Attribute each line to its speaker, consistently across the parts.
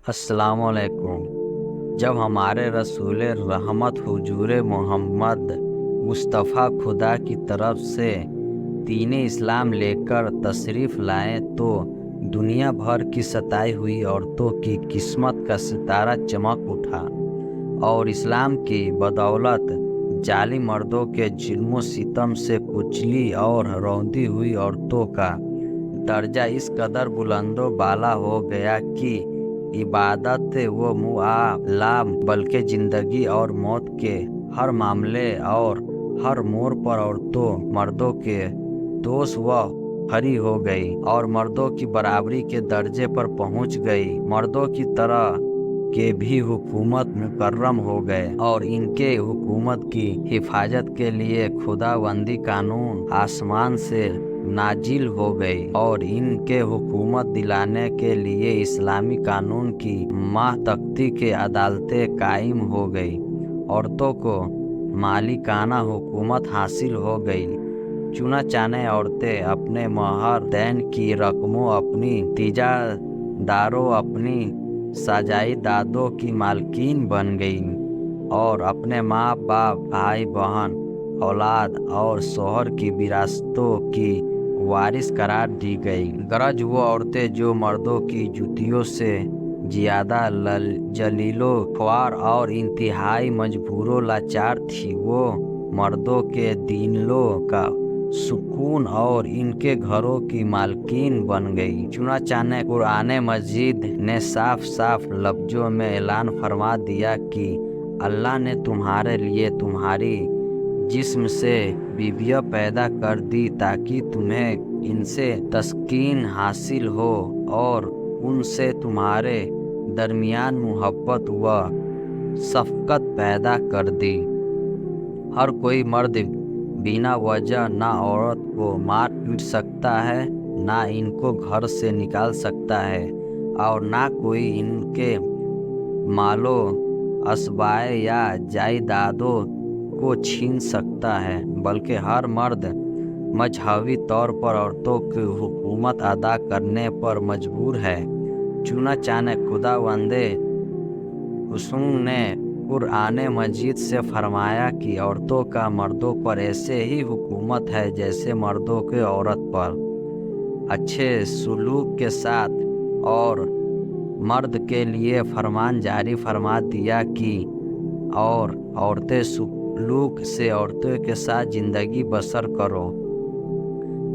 Speaker 1: السلام علیکم۔ جب ہمارے رسول رحمت حضور محمد مصطفیٰ خدا کی طرف سے دین اسلام لے کر تشریف لائے تو دنیا بھر کی ستائی ہوئی عورتوں کی قسمت کا ستارہ چمک اٹھا اور اسلام کی بدولت جعلی مردوں کے ظلم و ستم سے کچلی اور روندی ہوئی عورتوں کا درجہ اس قدر بلند و بالا ہو گیا کہ عبادت و معاملہ بلکہ زندگی اور موت کے ہر معاملے اور ہر موڑ پر عورتوں مردوں کے دوست و کھڑی ہو گئی اور مردوں کی برابری کے درجے پر پہنچ گئی۔ مردوں کی طرح کے بھی حکومت مکرم ہو گئے اور ان کے حکومت کی حفاظت کے لیے خداوندی قانون آسمان سے نازل ہو گئی اور ان کے حکومت دلانے کے لیے اسلامی قانون کی ماتحتی کے عدالتیں قائم ہو گئی۔ عورتوں کو مالکانہ حکومت حاصل ہو گئی۔ چنا چانے عورتیں اپنے مہر دین کی رقموں، اپنی تیجاداروں، اپنی جائیدادوں کی مالکین بن گئیں اور اپنے ماں باپ، بھائی بہن، اولاد اور شوہر کی وراثتوں کی وارث قرار دی گئی۔ گرج وہ عورتیں جو مردوں کی جوتیوں سے زیادہ ذلیل و خوار اور انتہائی مجبور و لاچار تھی، وہ مردوں کے دلوں کا سکون اور ان کے گھروں کی مالکین بن گئی۔ چنانچہ قرآن مجید نے صاف صاف لفظوں میں اعلان فرما دیا کہ اللہ نے تمہارے لیے تمہاری جسم سے بیویاں پیدا کر دی تاکہ تمہیں ان سے تسکین حاصل ہو اور ان سے تمہارے درمیان محبت و شفقت پیدا کر دی۔ ہر کوئی مرد بنا وجہ نہ عورت کو مار پیٹ سکتا ہے، نہ ان کو گھر سے نکال سکتا ہے اور نہ کوئی ان کے مال و اسباء یا جائیدادوں کو چھین سکتا ہے، بلکہ ہر مرد مذہبی طور پر عورتوں کی حکومت ادا کرنے پر مجبور ہے۔ چنانچہ خداوند حسن نے قرآن مجید سے فرمایا کہ عورتوں کا مردوں پر ایسے ہی حکومت ہے جیسے مردوں کے عورت پر، اچھے سلوک کے ساتھ، اور مرد کے لیے فرمان جاری فرما دیا کہ اور عورتیں سلوک سے عورتوں کے ساتھ زندگی بسر کرو۔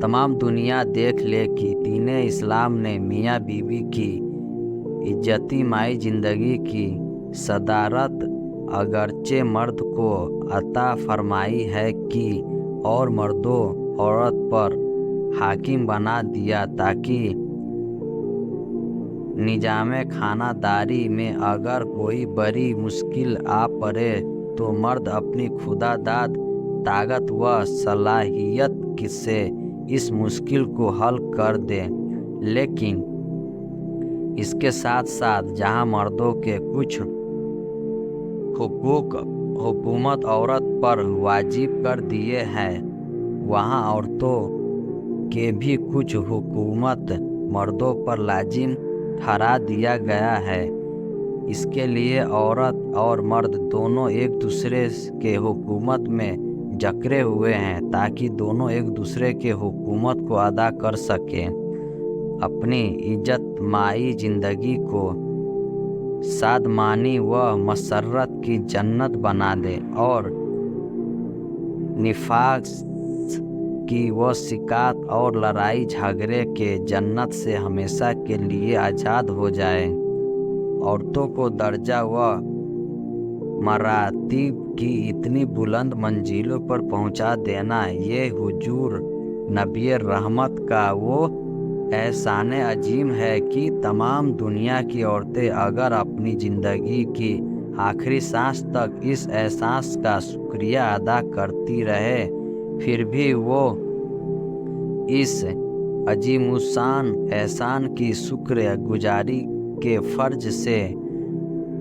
Speaker 1: تمام دنیا دیکھ لے کہ دین اسلام نے میاں بیوی کی اجتماعی زندگی کی صدارت اگرچہ مرد کو عطا فرمائی ہے کہ اور مردوں عورت پر حاکم بنا دیا تاکہ نظام خانہ داری میں اگر کوئی بڑی مشکل آ پڑے تو مرد اپنی خدا داد طاقت و صلاحیت سے اس مشکل کو حل کر دے۔ لیکن اس کے ساتھ ساتھ جہاں مردوں کے کچھ حقوق حکومت عورت پر واجب کر دیے ہیں، وہاں عورتوں کے بھی کچھ حکومت مردوں پر لازم ٹھہرا دیا گیا ہے۔ اس کے لیے عورت اور مرد دونوں ایک دوسرے کے حکومت میں جکڑے ہوئے ہیں تاکہ دونوں ایک دوسرے کے حکومت کو ادا کر سکیں، اپنی اجتماعی زندگی کو شادمانی و مسرت کی جنت بنا دیں اور نفاق کی وہ شکایت اور لڑائی جھگڑے کے جنت سے ہمیشہ کے لیے آزاد ہو جائیں۔ عورتوں کو درجہ و مراتب کی اتنی بلند منزلوں پر پہنچا دینا یہ حضور نبی رحمت کا وہ احسان عظیم ہے کہ تمام دنیا کی عورتیں اگر اپنی زندگی کی آخری سانس تک اس احساس کا شکریہ ادا کرتی رہے، پھر بھی وہ اس عظیم الشان احسان کی شکر گزاری کے فرض سے